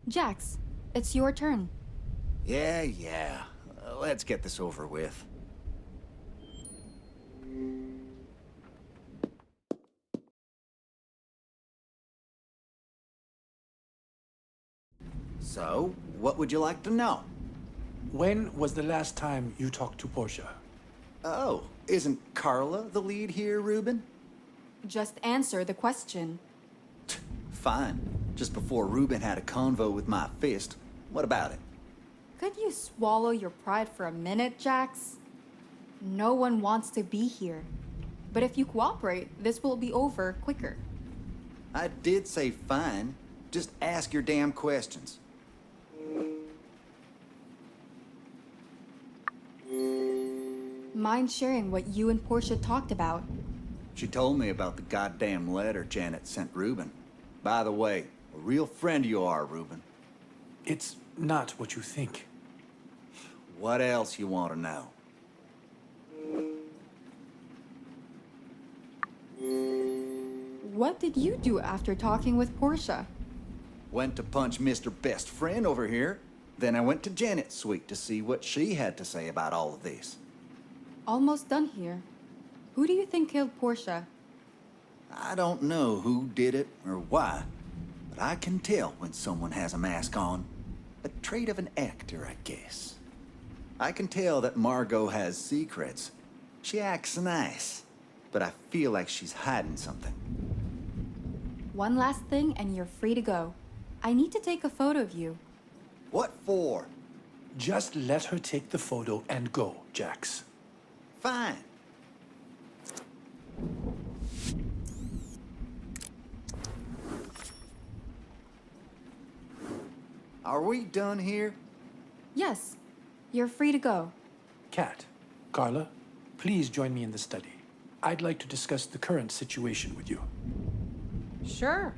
Jax, it's your turn. Yeah. Let's get this over with. So, what would you like to know? When was the last time you talked to Portia? Oh, isn't Carla the lead here, Ruben? Just answer the question. Fine. Just before Ruben had a convo with my fist. What about it? Could you swallow your pride for a minute, Jax? No one wants to be here. But if you cooperate, this will be over quicker. I did say fine. Just ask your damn questions. Mind sharing what you and Portia talked about? She told me about the goddamn letter Janet sent Ruben. By the way, a real friend you are, Ruben. It's not what you think. What else you want to know? What did you do after talking with Portia? Went to punch Mr. Best Friend over here. Then I went to Janet's suite to see what she had to say about all of this. Almost done here. Who do you think killed Portia? I don't know who did it or why, but I can tell when someone has a mask on. A trait of an actor, I guess. I can tell that Margot has secrets. She acts nice, but I feel like she's hiding something. One last thing and you're free to go. I need to take a photo of you. What for? Just let her take the photo and go, Jax. Fine. Are we done here? Yes, you're free to go. Kat, Carla, please join me in the study. I'd like to discuss the current situation with you. Sure.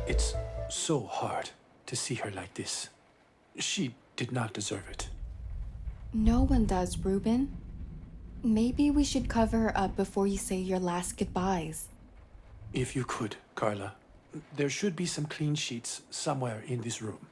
It's so hard to see her like this. She did not deserve it. No one does, Ruben. Maybe we should cover her up before you say your last goodbyes. If you could, Carla. There should be some clean sheets somewhere in this room.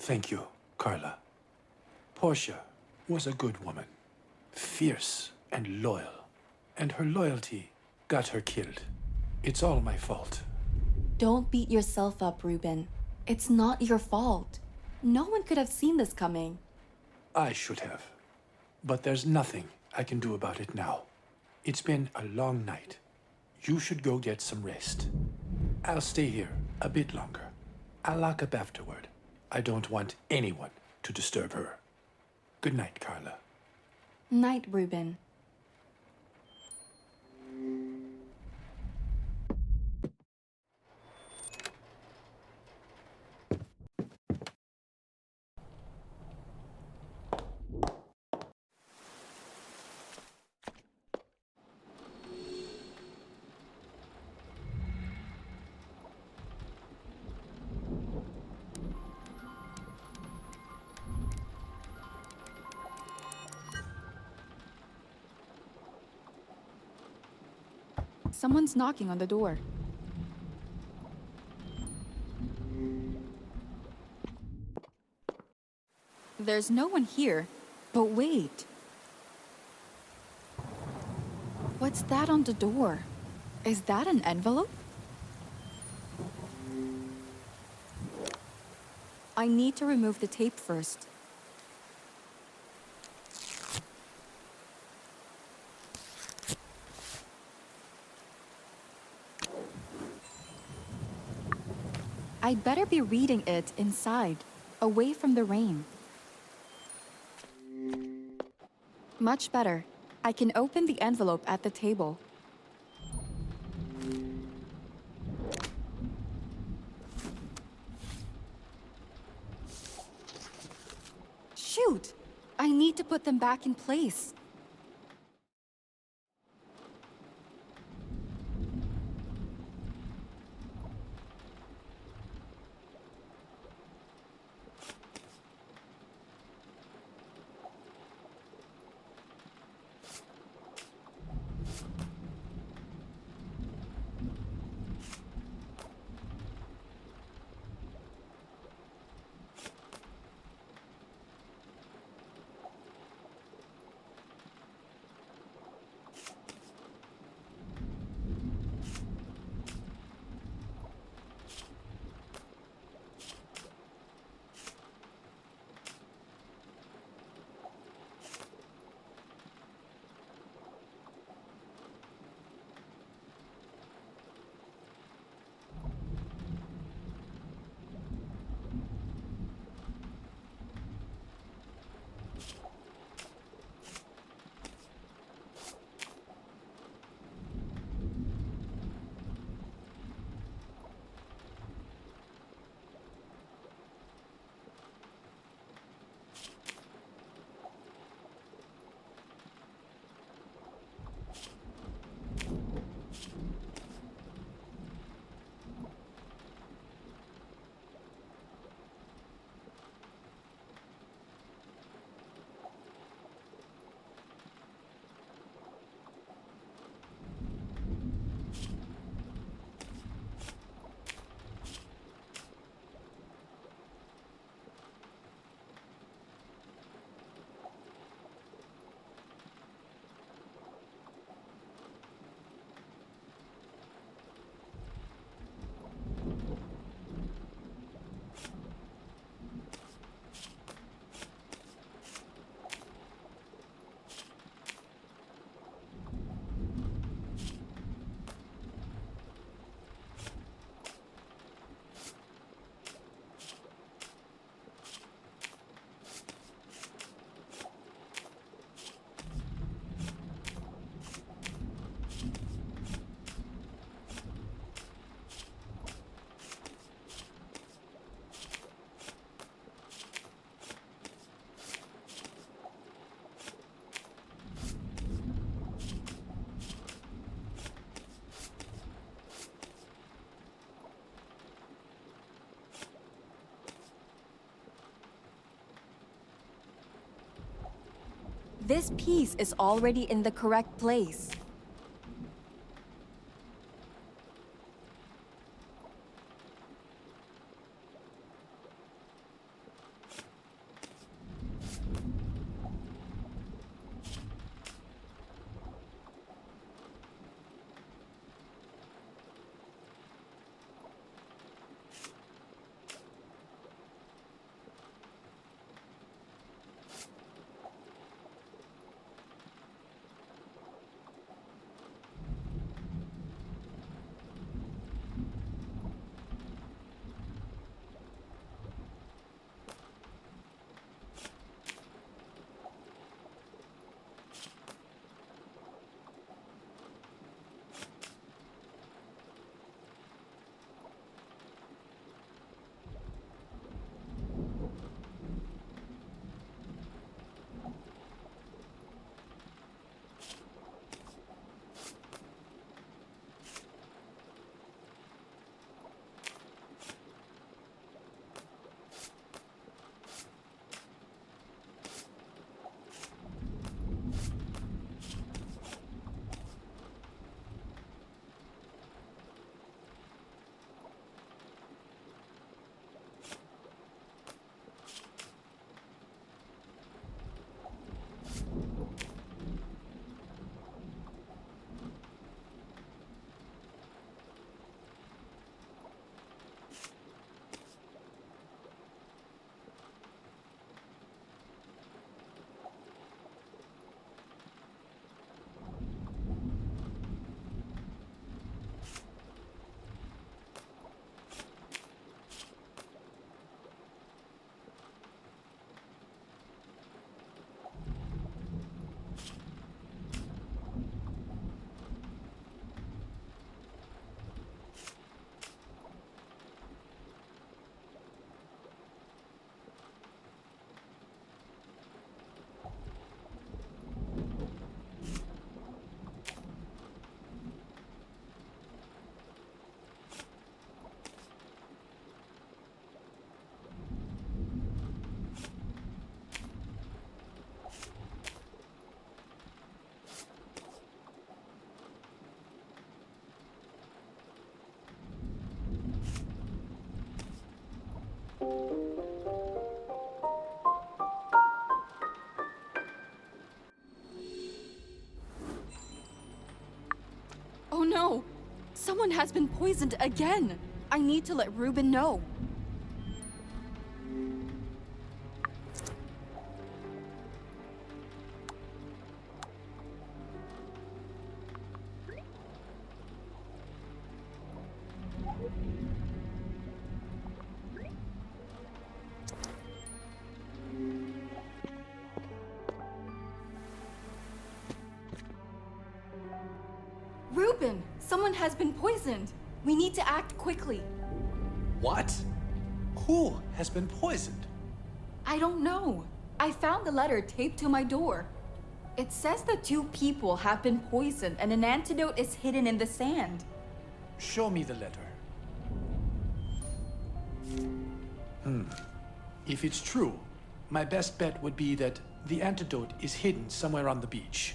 Thank you, Carla. Portia was a good woman, fierce and loyal, and her loyalty got her killed. It's all my fault. Don't beat yourself up, Ruben. It's not your fault. No one could have seen this coming. I should have. But there's nothing I can do about it now. It's been a long night. You should go get some rest. I'll stay here a bit longer. I'll lock up afterward. I don't want anyone to disturb her. Good night, Carla. Night, Ruben. Someone's knocking on the door. There's no one here. But wait. What's that on the door? Is that an envelope? I need to remove the tape first. I'd better be reading it inside, away from the rain. Much better. I can open the envelope at the table. Shoot! I need to put them back in place. This piece is already in the correct place. Oh no! Someone has been poisoned again! I need to let Ruben know. Ruben! Someone has been poisoned! We need to act quickly. What? Who has been poisoned? I don't know. I found the letter taped to my door. It says that 2 people have been poisoned and an antidote is hidden in the sand. Show me the letter. If it's true, my best bet would be that the antidote is hidden somewhere on the beach.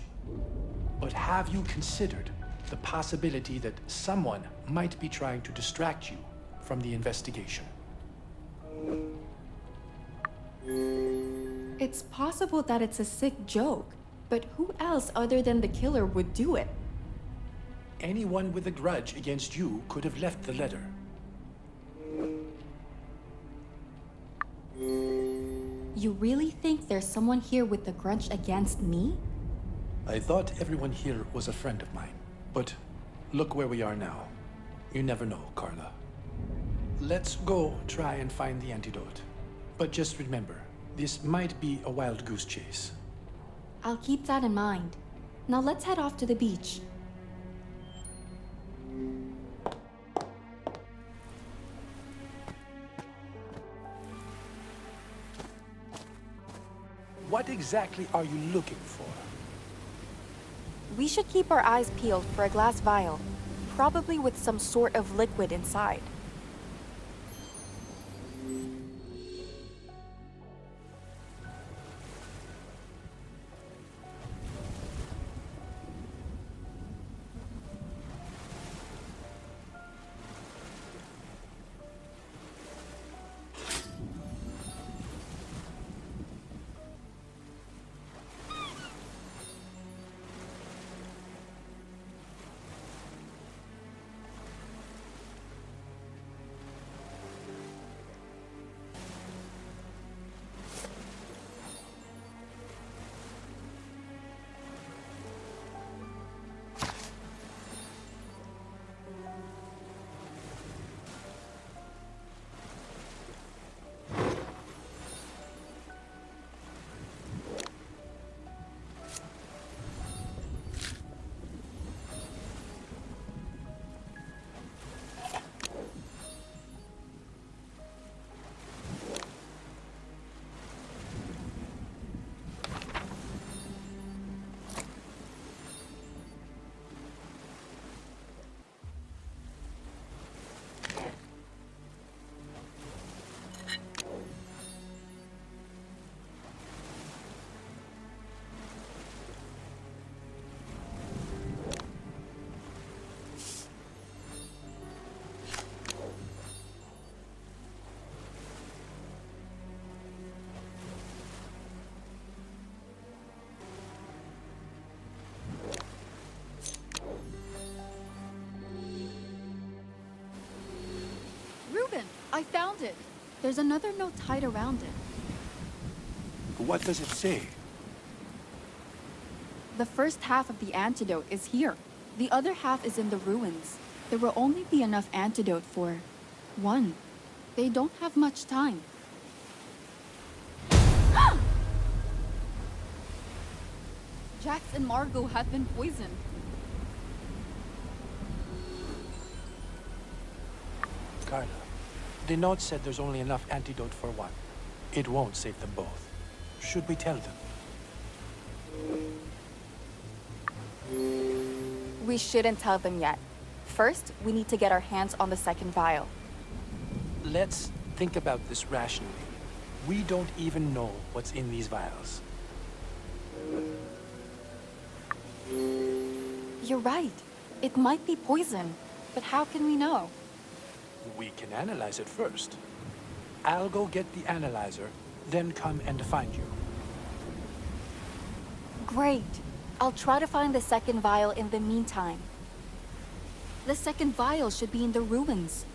But have you considered the possibility that someone might be trying to distract you from the investigation? It's possible that it's a sick joke, but who else other than the killer would do it? Anyone with a grudge against you could have left the letter. You really think there's someone here with a grudge against me? I thought everyone here was a friend of mine. But look where we are now. You never know, Carla. Let's go try and find the antidote. But just remember, this might be a wild goose chase. I'll keep that in mind. Now let's head off to the beach. What exactly are you looking for? We should keep our eyes peeled for a glass vial, probably with some sort of liquid inside. I found it. There's another note tied around it. What does it say? The first half of the antidote is here. The other half is in the ruins. There will only be enough antidote for one. They don't have much time. Jax and Margot have been poisoned. Carla, the note said there's only enough antidote for one. It won't save them both. Should we tell them? We shouldn't tell them yet. First, we need to get our hands on the second vial. Let's think about this rationally. We don't even know what's in these vials. You're right. It might be poison, but how can we know? We can analyze it first. I'll go get the analyzer, then come and find you. Great. I'll try to find the second vial in the meantime. The second vial should be in the ruins.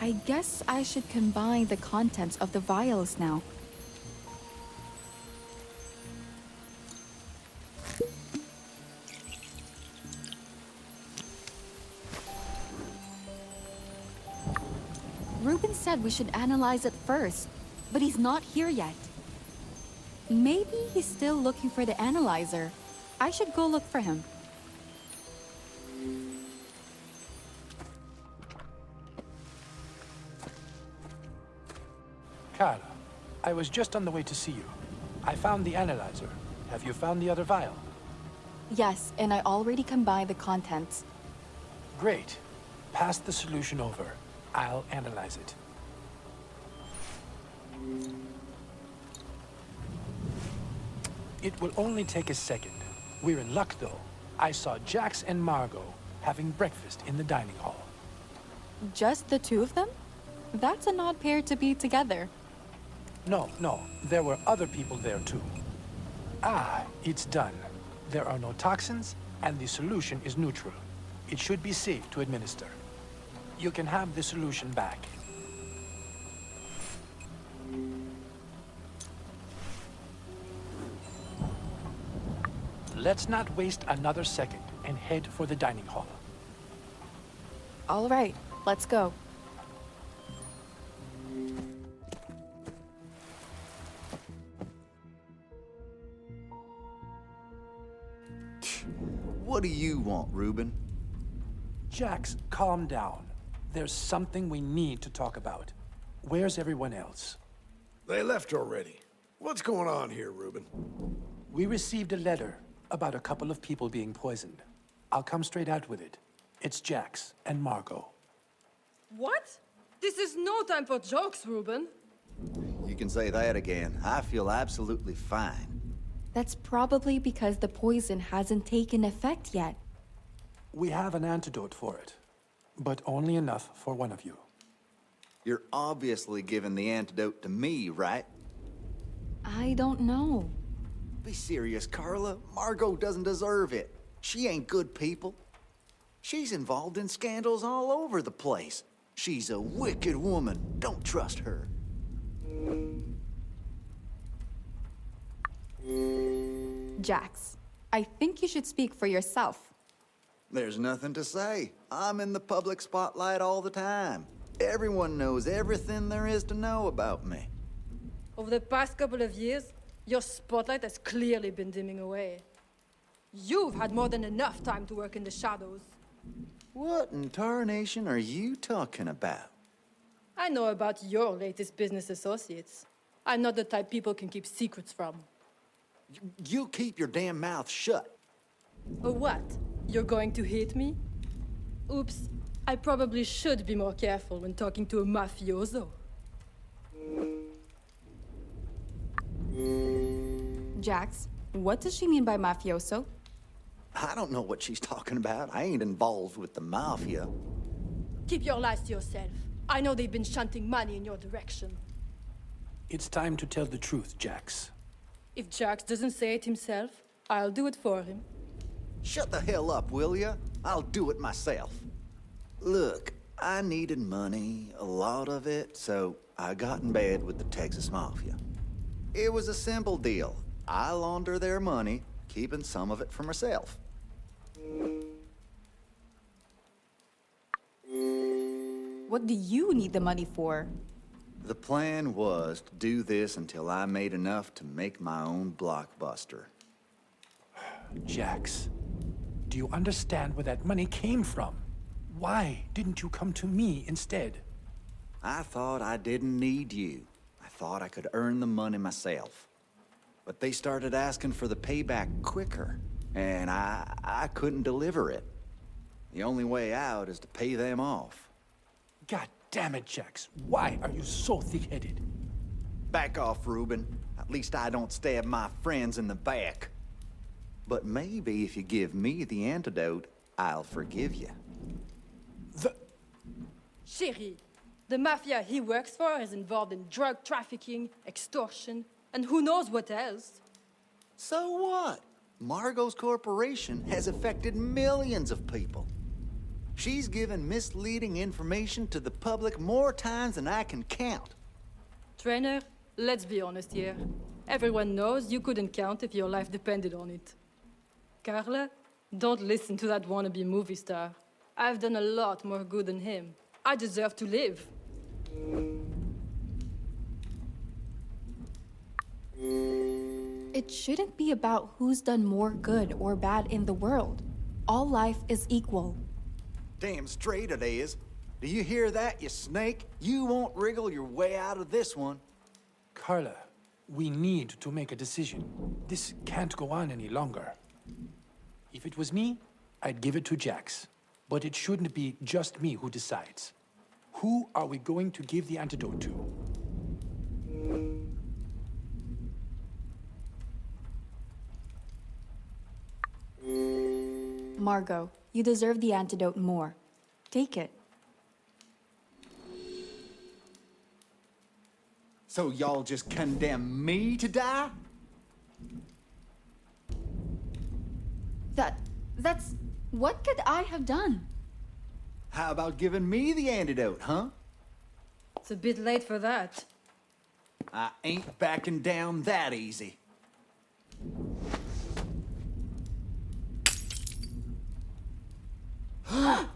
I guess I should combine the contents of the vials now. Ruben said we should analyze it first, but he's not here yet. Maybe he's still looking for the analyzer. I should go look for him. Carla, I was just on the way to see you. I found the analyzer. Have you found the other vial? Yes, and I already combined the contents. Great. Pass the solution over. I'll analyze it. It will only take a second. We're in luck, though. I saw Jax and Margot having breakfast in the dining hall. Just the two of them? That's an odd pair to be together. No. There were other people there, too. Ah, it's done. There are no toxins, and the solution is neutral. It should be safe to administer. You can have the solution back. Let's not waste another second and head for the dining hall. All right, let's go. What do you want, Reuben? Jax, calm down. There's something we need to talk about. Where's everyone else? They left already. What's going on here, Reuben? We received a letter about a couple of people being poisoned. I'll come straight out with it. It's Jax and Margot. What? This is no time for jokes, Reuben. You can say that again. I feel absolutely fine. That's probably because the poison hasn't taken effect yet. We have an antidote for it, but only enough for one of you. You're obviously giving the antidote to me, right? I don't know. Be serious, Carla. Margot doesn't deserve it. She ain't good people. She's involved in scandals all over the place. She's a wicked woman. Don't trust her. Jax, I think you should speak for yourself. There's nothing to say. I'm in the public spotlight all the time. Everyone knows everything there is to know about me. Over the past couple of years, your spotlight has clearly been dimming away. You've had more than enough time to work in the shadows. What in tarnation are you talking about? I know about your latest business associates. I'm not the type people can keep secrets from. You keep your damn mouth shut. Or what? You're going to hate me? Oops, I probably should be more careful when talking to a mafioso. Jax, what does she mean by mafioso? I don't know what she's talking about. I ain't involved with the mafia. Keep your lies to yourself. I know they've been shunting money in your direction. It's time to tell the truth, Jax. If Jax doesn't say it himself, I'll do it for him. Shut the hell up, will ya? I'll do it myself. Look, I needed money, a lot of it, so I got in bed with the Texas Mafia. It was a simple deal. I launder their money, keeping some of it for myself. What do you need the money for? The plan was to do this until I made enough to make my own blockbuster. Jax, do you understand where that money came from? Why didn't you come to me instead? I thought I didn't need you. I thought I could earn the money myself. But they started asking for the payback quicker, and I couldn't deliver it. The only way out is to pay them off. God damn it, Jax. Why are you so thick-headed? Back off, Reuben. At least I don't stab my friends in the back. But maybe if you give me the antidote, I'll forgive you. Chérie, the mafia he works for is involved in drug trafficking, extortion, and who knows what else. So what? Margot's corporation has affected millions of people. She's given misleading information to the public more times than I can count. Trainer, let's be honest here. Everyone knows you couldn't count if your life depended on it. Carla, don't listen to that wannabe movie star. I've done a lot more good than him. I deserve to live. It shouldn't be about who's done more good or bad in the world. All life is equal. Damn straight it is. Do you hear that, you snake? You won't wriggle your way out of this one. Carla, we need to make a decision. This can't go on any longer. If it was me, I'd give it to Jax. But it shouldn't be just me who decides. Who are we going to give the antidote to? Margot, you deserve the antidote more. Take it. So y'all just condemn me to die? That's... What could I have done? How about giving me the antidote, huh? It's a bit late for that. I ain't backing down that easy. What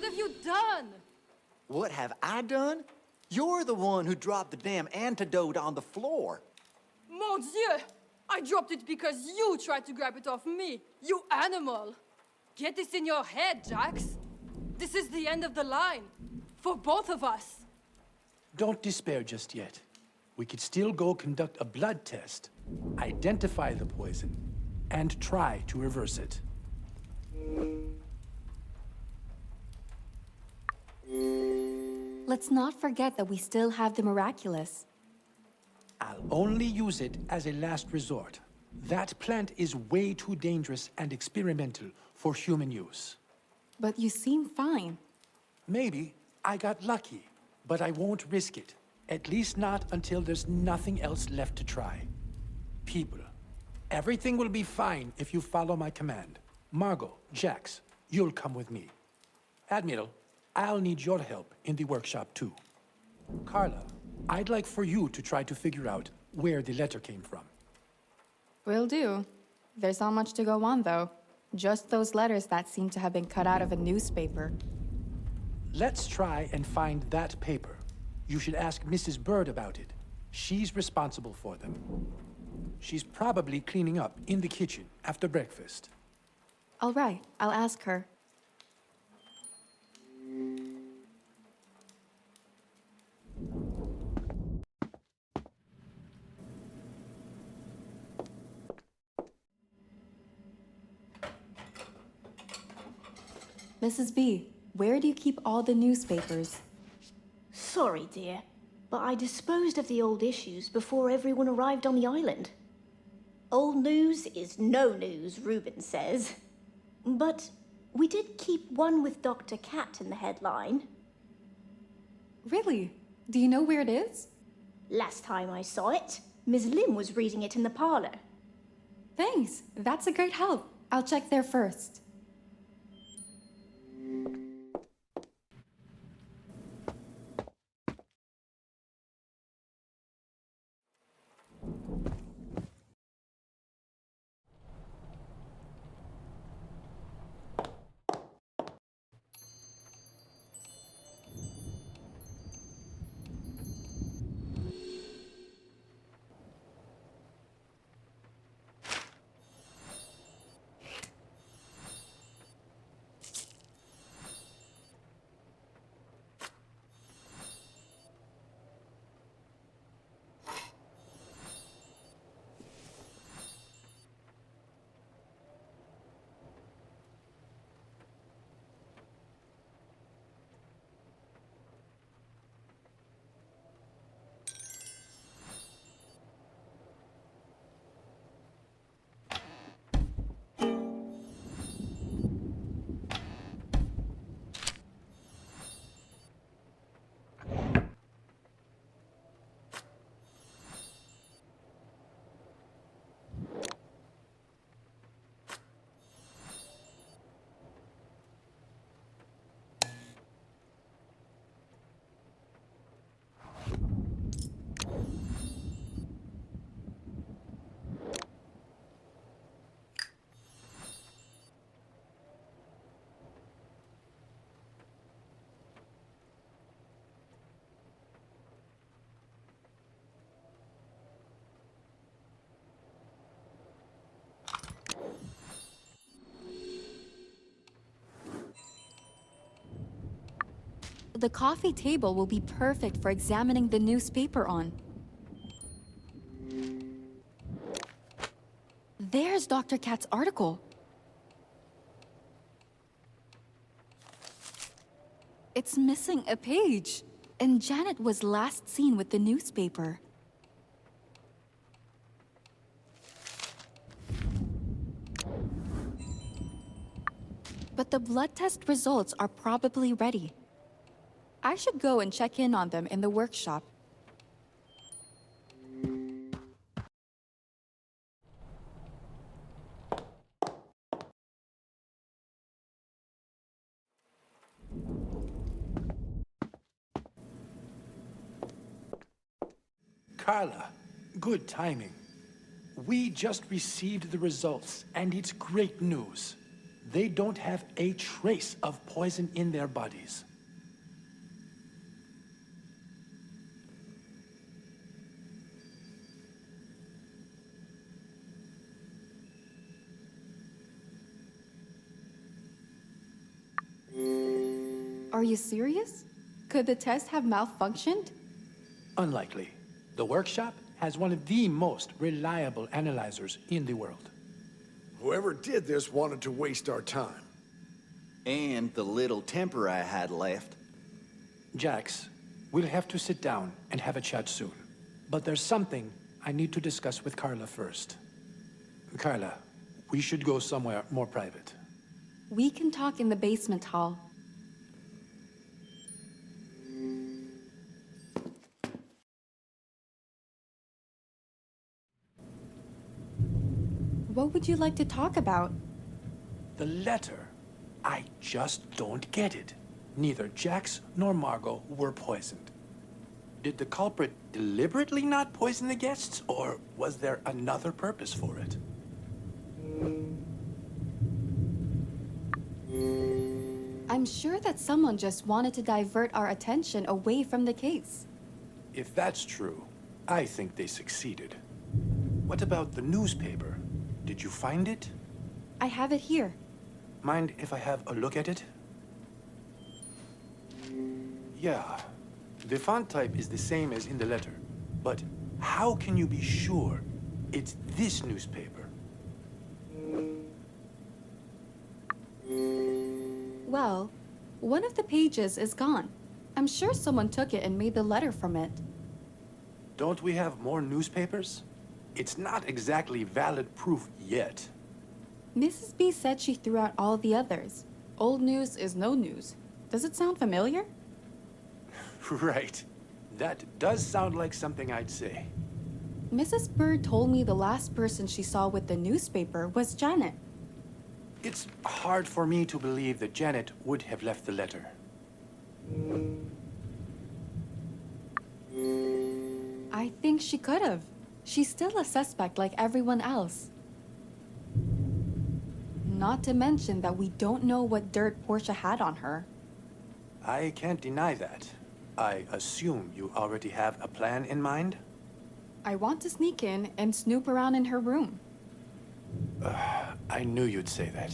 have you done? What have I done? You're the one who dropped the damn antidote on the floor. Mon Dieu! I dropped it because you tried to grab it off me, you animal! Get this in your head, Jax. This is the end of the line. For both of us. Don't despair just yet. We could still go conduct a blood test, identify the poison, and try to reverse it. Let's not forget that we still have the miraculous. I'll only use it as a last resort. That plant is way too dangerous and experimental for human use. But you seem fine. Maybe I got lucky, but I won't risk it. At least not until there's nothing else left to try. People, everything will be fine if you follow my command. Margot, Jax, you'll come with me. Admiral, I'll need your help in the workshop too. Carla, I'd like for you to try to figure out where the letter came from. Will do. There's not much to go on, though. Just those letters that seem to have been cut out of a newspaper. Let's try and find that paper. You should ask Mrs. Bird about it. She's responsible for them. She's probably cleaning up in the kitchen after breakfast. All right, I'll ask her. Mrs. B, where do you keep all the newspapers? Sorry, dear, but I disposed of the old issues before everyone arrived on the island. Old news is no news, Reuben says. But we did keep one with Dr. Cat in the headline. Really? Do you know where it is? Last time I saw it, Ms. Lim was reading it in the parlor. Thanks. That's a great help. I'll check there first. The coffee table will be perfect for examining the newspaper on. There's Dr. Cat's article. It's missing a page, and Janet was last seen with the newspaper. But the blood test results are probably ready. I should go and check in on them in the workshop. Carla, good timing. We just received the results, and it's great news. They don't have a trace of poison in their bodies. Are you serious? Could the test have malfunctioned? Unlikely. The workshop has one of the most reliable analyzers in the world. Whoever did this wanted to waste our time. And the little temper I had left. Jax, we'll have to sit down and have a chat soon. But there's something I need to discuss with Carla first. Carla, we should go somewhere more private. We can talk in the basement hall. What would you like to talk about? The letter. I just don't get it. Neither Jax nor Margot were poisoned. Did the culprit deliberately not poison the guests, or was there another purpose for it? I'm sure that someone just wanted to divert our attention away from the case. If that's true, I think they succeeded. What about the newspaper? Did you find it? I have it here. Mind if I have a look at it? Yeah. The font type is the same as in the letter. But how can you be sure it's this newspaper? Well, one of the pages is gone. I'm sure someone took it and made the letter from it. Don't we have more newspapers? It's not exactly valid proof yet. Mrs. B said she threw out all the others. Old news is no news. Does it sound familiar? Right. That does sound like something I'd say. Mrs. Bird told me the last person she saw with the newspaper was Janet. It's hard for me to believe that Janet would have left the letter. I think she could have. She's still a suspect like everyone else. Not to mention that we don't know what dirt Portia had on her. I can't deny that. I assume you already have a plan in mind? I want to sneak in and snoop around in her room. I knew you'd say that.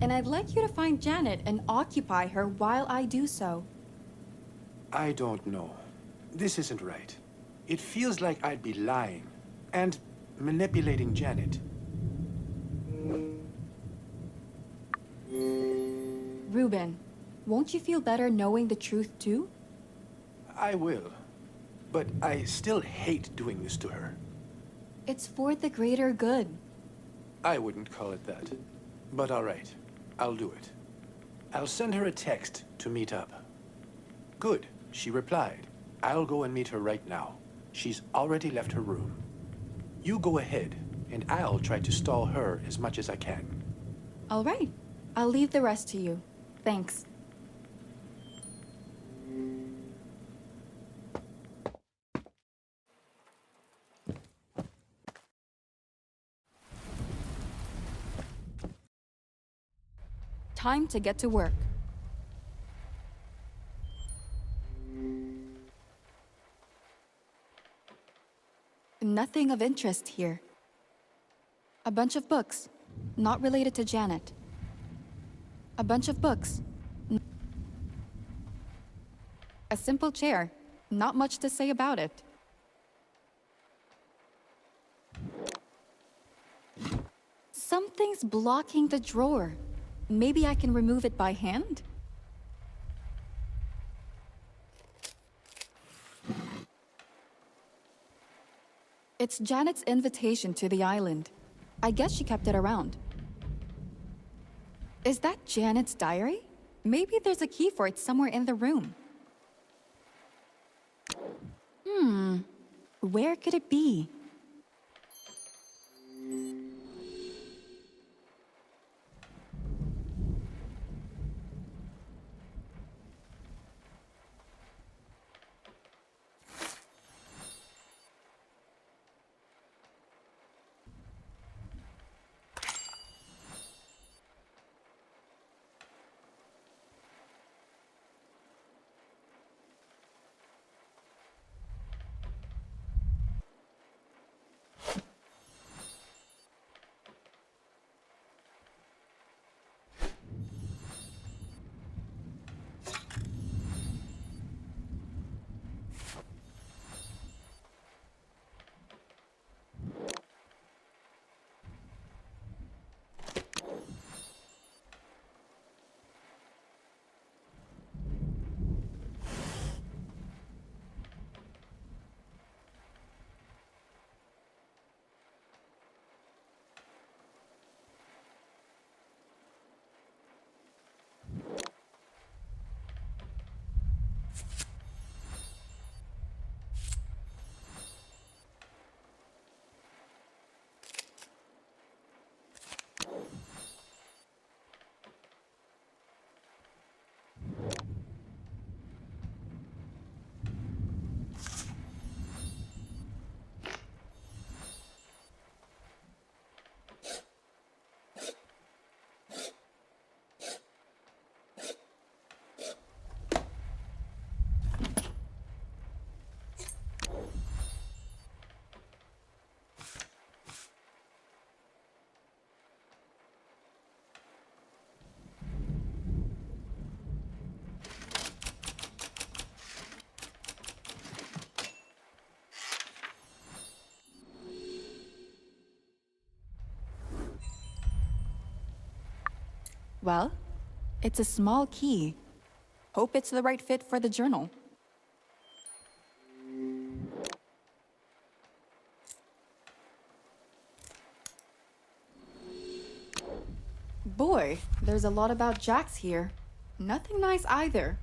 And I'd like you to find Janet and occupy her while I do so. I don't know. This isn't right. It feels like I'd be lying and manipulating Janet. Ruben, won't you feel better knowing the truth too? I will. But I still hate doing this to her. It's for the greater good. I wouldn't call it that. But all right, I'll do it. I'll send her a text to meet up. Good, she replied. I'll go and meet her right now. She's already left her room. You go ahead, and I'll try to stall her as much as I can. All right. I'll leave the rest to you. Thanks. Time to get to work. Nothing of interest here. A bunch of books, not related to Janet. A bunch of books. A simple chair, not much to say about it. Something's blocking the drawer. Maybe I can remove it by hand? It's Janet's invitation to the island. I guess she kept it around. Is that Janet's diary? Maybe there's a key for it somewhere in the room. Where could it be? Well, it's a small key. Hope it's the right fit for the journal. Boy, there's a lot about Jax here. Nothing nice either.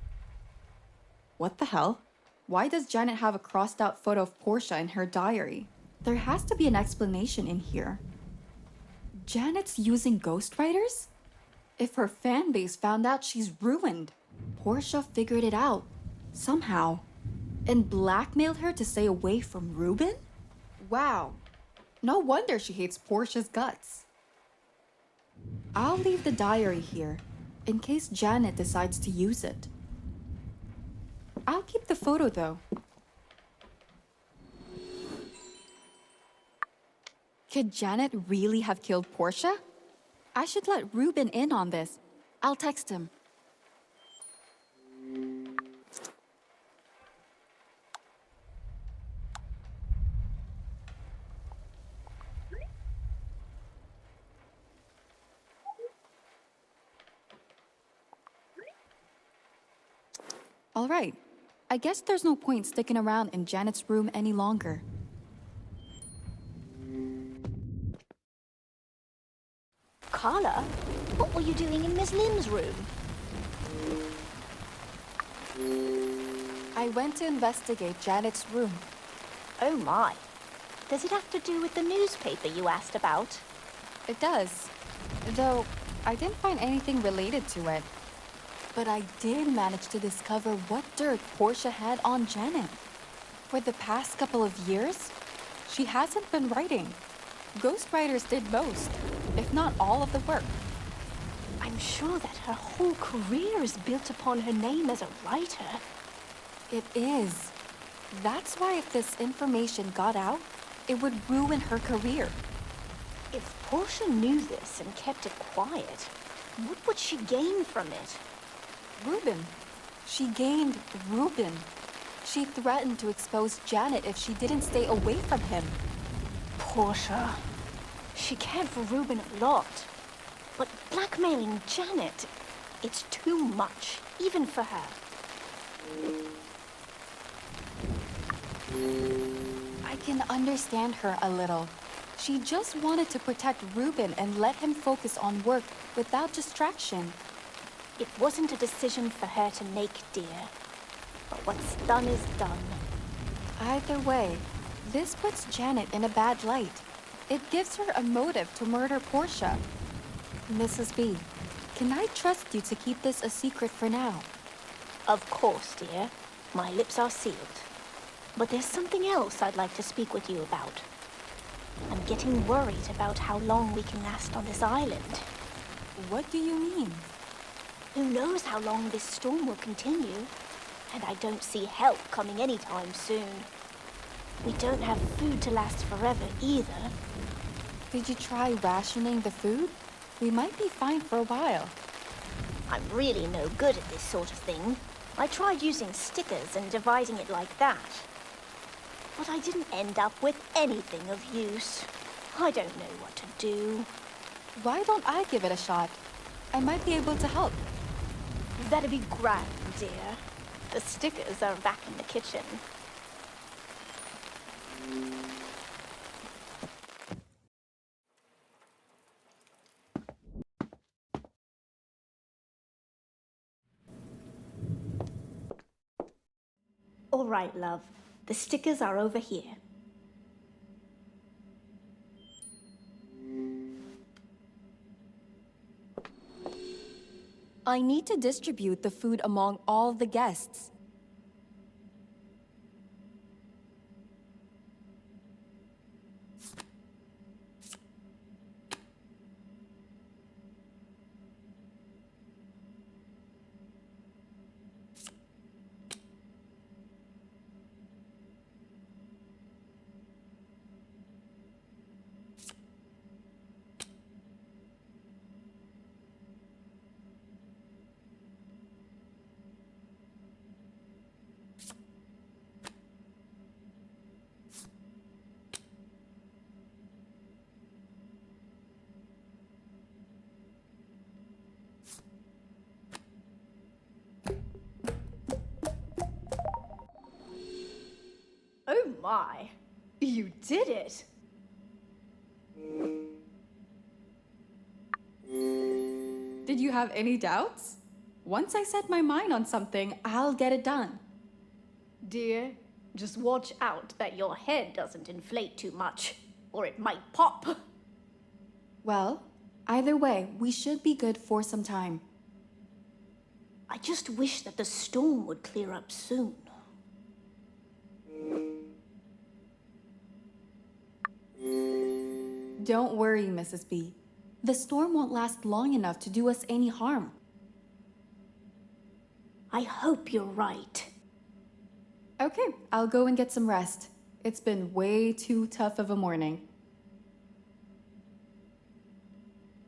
What the hell? Why does Janet have a crossed out photo of Portia in her diary? There has to be an explanation in here. Janet's using ghostwriters? If her fan base found out, she's ruined. Portia figured it out. Somehow. And blackmailed her to stay away from Ruben? Wow. No wonder she hates Portia's guts. I'll leave the diary here, in case Janet decides to use it. I'll keep the photo, though. Could Janet really have killed Portia? I should let Ruben in on this. I'll text him. All right. I guess there's no point sticking around in Janet's room any longer. Carla, what were you doing in Miss Lim's room? I went to investigate Janet's room. Oh my. Does it have to do with the newspaper you asked about? It does. Though, I didn't find anything related to it. But I did manage to discover what dirt Portia had on Janet. For the past couple of years, she hasn't been writing. Ghostwriters did most, if not all of the work. I'm sure that her whole career is built upon her name as a writer. It is. That's why if this information got out, it would ruin her career. If Portia knew this and kept it quiet, what would she gain from it? Ruben. She gained Ruben. She threatened to expose Janet if she didn't stay away from him. Portia. She cared for Ruben a lot. But blackmailing Janet, it's too much, even for her. I can understand her a little. She just wanted to protect Ruben and let him focus on work without distraction. It wasn't a decision for her to make, dear. But what's done is done. Either way, this puts Janet in a bad light. It gives her a motive to murder Portia. Mrs. B, can I trust you to keep this a secret for now? Of course, dear. My lips are sealed. But there's something else I'd like to speak with you about. I'm getting worried about how long we can last on this island. What do you mean? Who knows how long this storm will continue? And I don't see help coming anytime soon. We don't have food to last forever either. Did you try rationing the food? We might be fine for a while. I'm really no good at this sort of thing. I tried using stickers and dividing it like that. But I didn't end up with anything of use. I don't know what to do. Why don't I give it a shot? I might be able to help. That'd be grand, dear. The stickers are back in the kitchen. All right, love. The stickers are over here. I need to distribute the food among all the guests. my. You did it! Did you have any doubts? Once I set my mind on something, I'll get it done. Dear, just watch out that your head doesn't inflate too much, or it might pop. Well, either way, we should be good for some time. I just wish that the storm would clear up soon. Don't worry, Mrs. B. The storm won't last long enough to do us any harm. I hope you're right. Okay, I'll go and get some rest. It's been way too tough of a morning.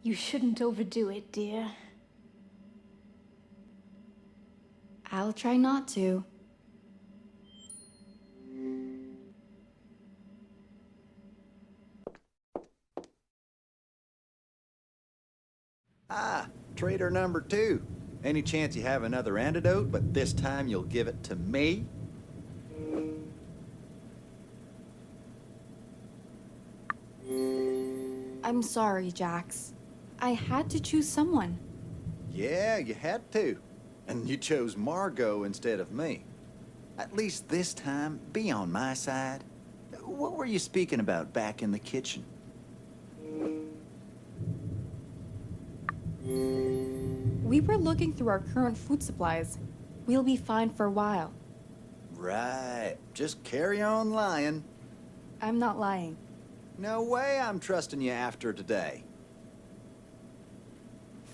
You shouldn't overdo it, dear. I'll try not to. Ah, traitor number 2. Any chance you have another antidote, but this time you'll give it to me? I'm sorry, Jax. I had to choose someone. Yeah, you had to. And you chose Margot instead of me. At least this time, be on my side. What were you speaking about back in the kitchen? We were looking through our current food supplies. We'll be fine for a while. Right. Just carry on lying. I'm not lying. No way I'm trusting you after today.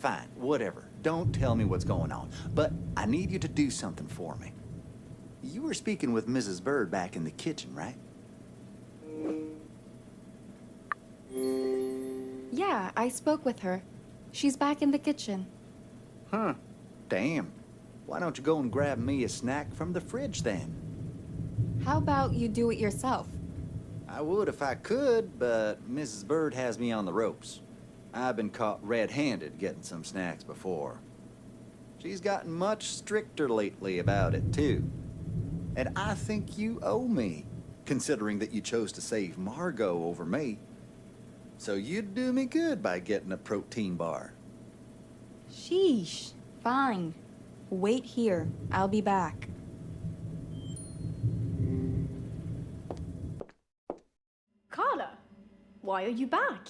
Fine, whatever. Don't tell me what's going on. But I need you to do something for me. You were speaking with Mrs. Bird back in the kitchen, right? Yeah, I spoke with her. She's back in the kitchen. Huh. Damn. Why don't you go and grab me a snack from the fridge then? How about you do it yourself? I would if I could, but Mrs. Bird has me on the ropes. I've been caught red-handed getting some snacks before. She's gotten much stricter lately about it, too. And I think you owe me, considering that you chose to save Margot over me. So you'd do me good by getting a protein bar. Sheesh. Fine. Wait here. I'll be back. Carla, why are you back?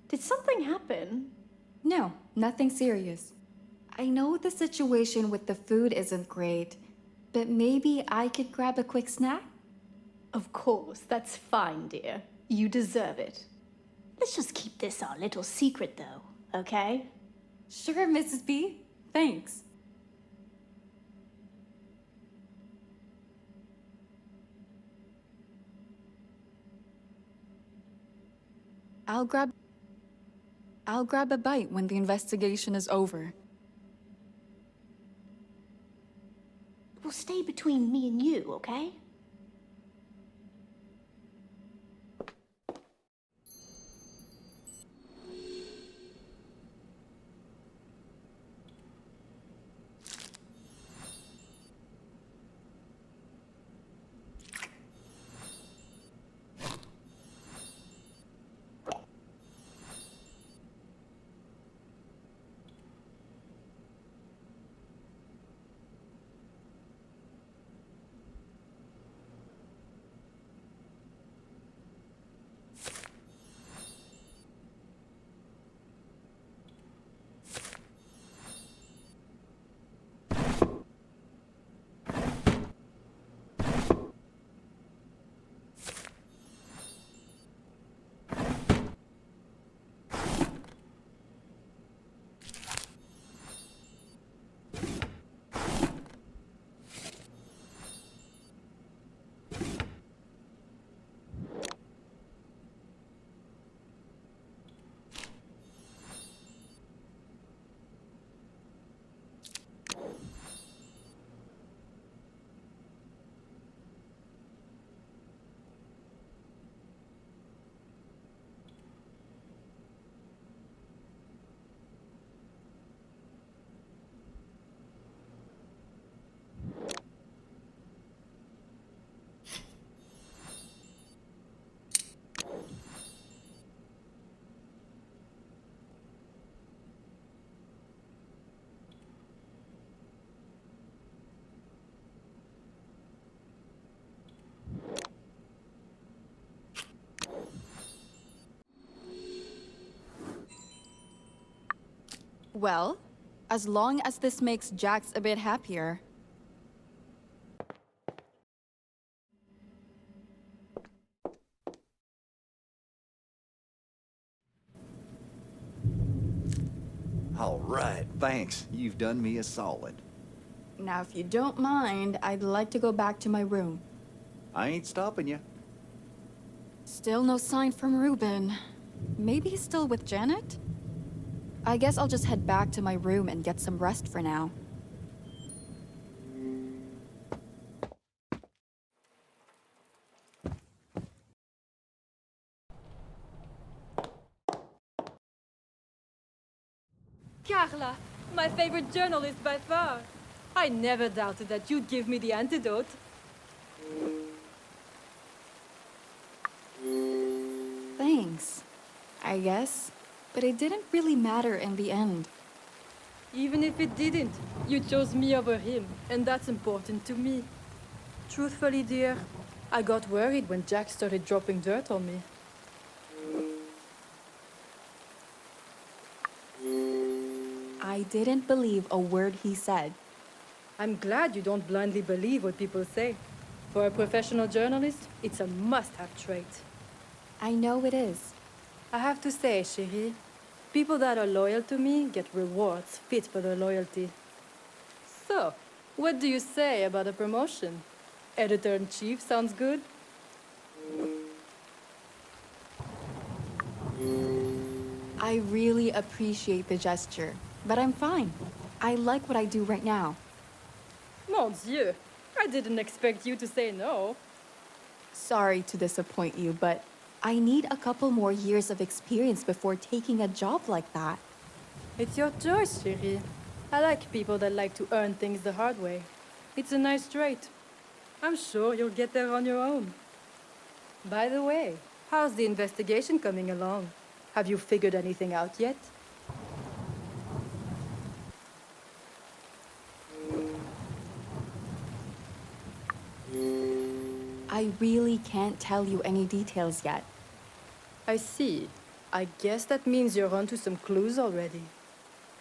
Did something happen? No, nothing serious. I know the situation with the food isn't great, but maybe I could grab a quick snack? Of course, that's fine, dear. You deserve it. Let's just keep this our little secret, though, okay? Sure, Mrs. B. Thanks. I'll grab a bite when the investigation is over. We'll stay between me and you, okay? Well, as long as this makes Jax a bit happier. All right, thanks. You've done me a solid. Now, if you don't mind, I'd like to go back to my room. I ain't stopping you. Still no sign from Ruben. Maybe he's still with Janet? I guess I'll just head back to my room and get some rest for now. Carla, my favorite journalist by far. I never doubted that you'd give me the antidote. Thanks, I guess. But it didn't really matter in the end. Even if it didn't, you chose me over him, and that's important to me. Truthfully, dear, I got worried when Jack started dropping dirt on me. I didn't believe a word he said. I'm glad you don't blindly believe what people say. For a professional journalist, it's a must-have trait. I know it is. I have to say, chérie, people that are loyal to me get rewards fit for their loyalty. So, what do you say about a promotion? Editor-in-chief sounds good? I really appreciate the gesture, but I'm fine. I like what I do right now. Mon Dieu, I didn't expect you to say no. Sorry to disappoint you, but I need a couple more years of experience before taking a job like that. It's your choice, chérie. I like people that like to earn things the hard way. It's a nice trait. I'm sure you'll get there on your own. By the way, how's the investigation coming along? Have you figured anything out yet? I really can't tell you any details yet. I see. I guess that means you're onto some clues already.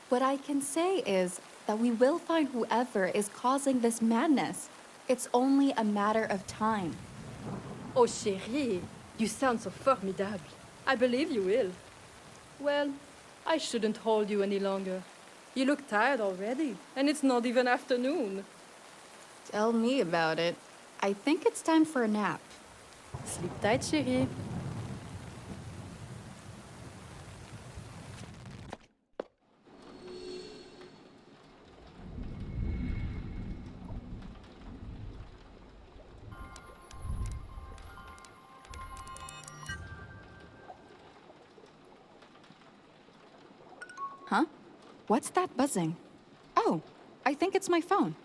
What I can say is that we will find whoever is causing this madness. It's only a matter of time. Oh, chérie, you sound so formidable. I believe you will. Well, I shouldn't hold you any longer. You look tired already, and it's not even afternoon. Tell me about it. I think it's time for a nap. Sleep tight, chérie. Huh? What's that buzzing? Oh, I think it's my phone.